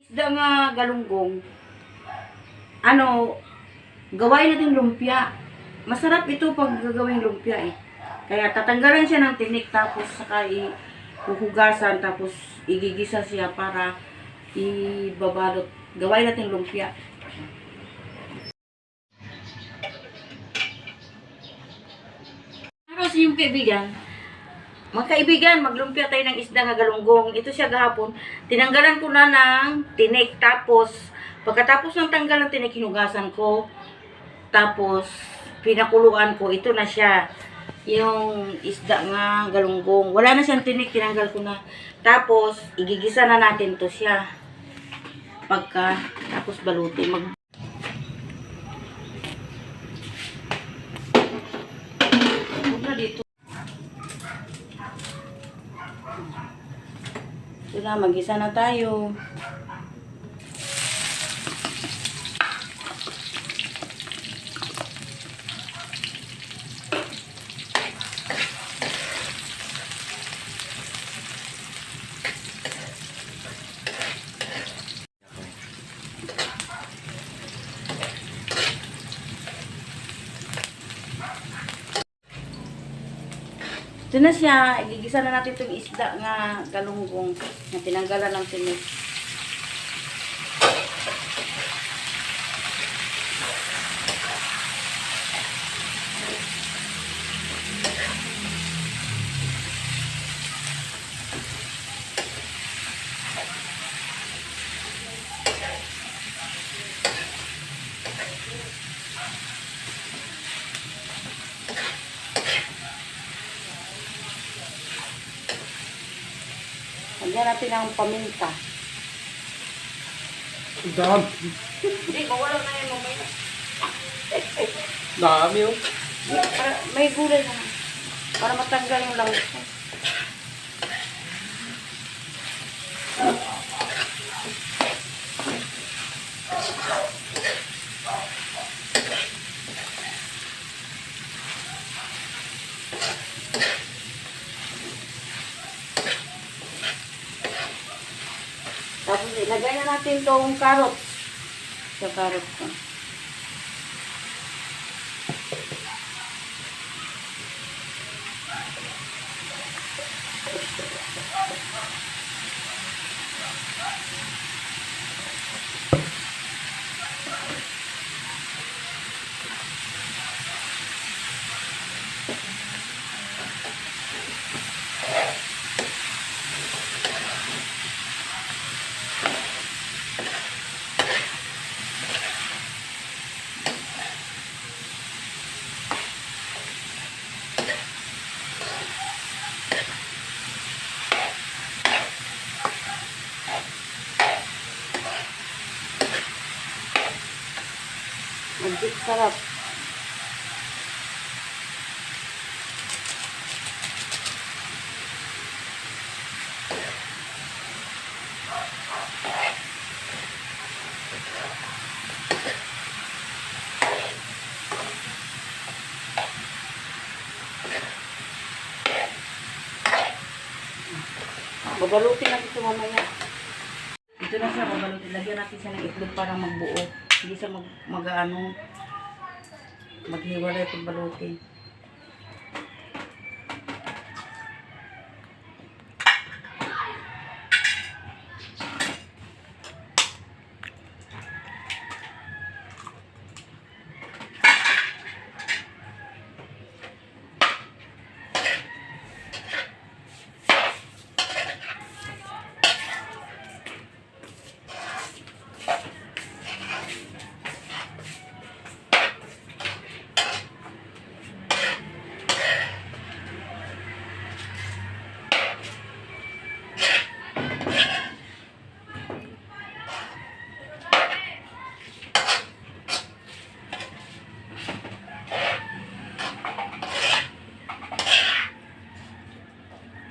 Isda nga galunggong, ano, gawin natin lumpia. Masarap ito pag gagawing lumpia eh. Kaya tatanggalan siya ng tinik tapos saka ihuhugasan tapos igigisa siya para ibabalot. Gawin natin lumpia. Pero yung kaibigan, magkaibigan, maglumpia tayo ng isda nga galunggong. Ito siya gahapon. Tinanggalan ko na ng tinik. Tapos, pagkatapos ng tanggal ng tinik, hinugasan ko. Tapos, pinakuluan ko. Ito na siya. Yung isda nga galunggong. Wala na siyang tinik. Tinanggal ko na. Tapos, igigisa na natin to siya. Tapos balutin. Huwag na dito. Ito na, mag-isa na tayo. Ito na siya, igigisa na natin itong isda nga galunggong na tinanggalan ng tinik. Lagyan natin ang paminta. Dami. Hindi, mawala na yan mamaya. Dami oh. May gulay naman. Para matanggal yung langis. Tapos ilagay na natin itong carrots. Sa carrots ko. Magigit sarap. Babalutin natin ito mamaya. Ito na siya, babalutin. Lagyan natin siya ng itlog para magbuo. Hindi siya maghiwalay pag balutin.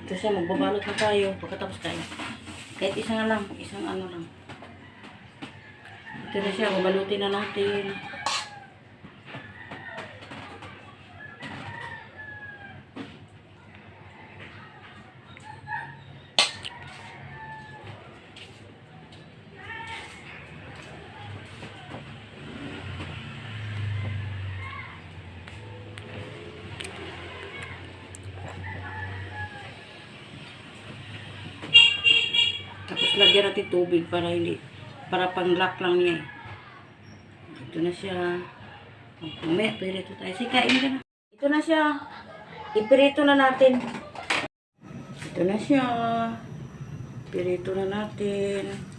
Kasi magbabalot na tayo pagkatapos tayo. Kahit isang ano lang. Ito na siya, babalutin na natin. lagyan natin tubig para hindi, para pang-lock lang niya. Ito na siya. May pirito tayo. Sige, kain ka na. Ito na siya. Ipirito na natin. Ito na siya. Pirito na natin.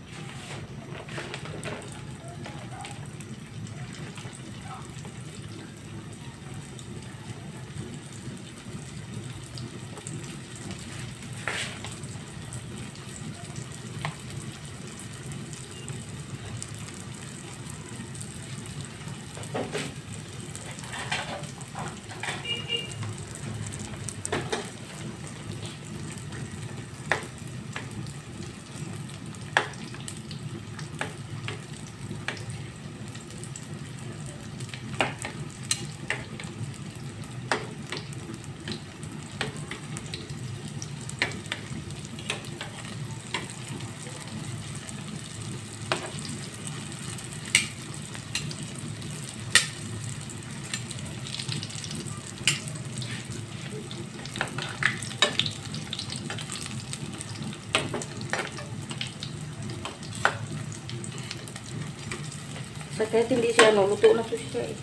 Sa kahit hindi siya, luto na to siya eh.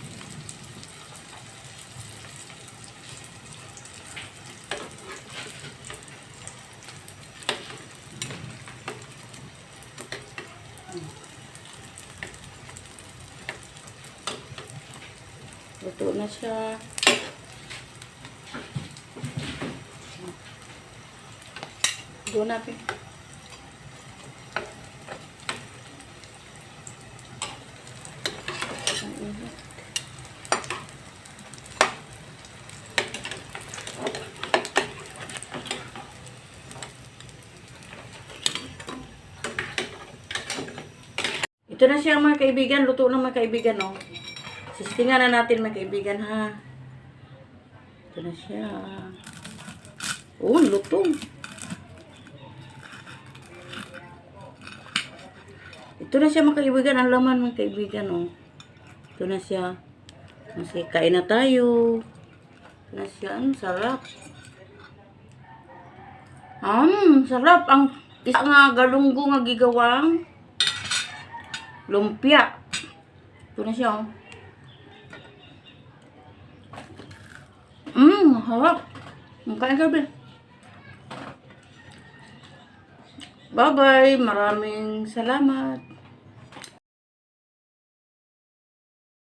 Luto na siya. Doon natin. Ito na siya mga kaibigan. Luto na mga kaibigan, oh. Sistingan na natin mga kaibigan, ha. Ito na siya. Oh, luto. Ito na siya mga kaibigan. Ang laman mga kaibigan, oh. Ito na siya. Kasi kain na tayo. Ito na siya. Ang sarap. Sarap. Ang isa nga galunggo nga gigawang lumpia. Ito na siya, oh. Harap. Kain ka, Bel. Bye-bye. Maraming salamat.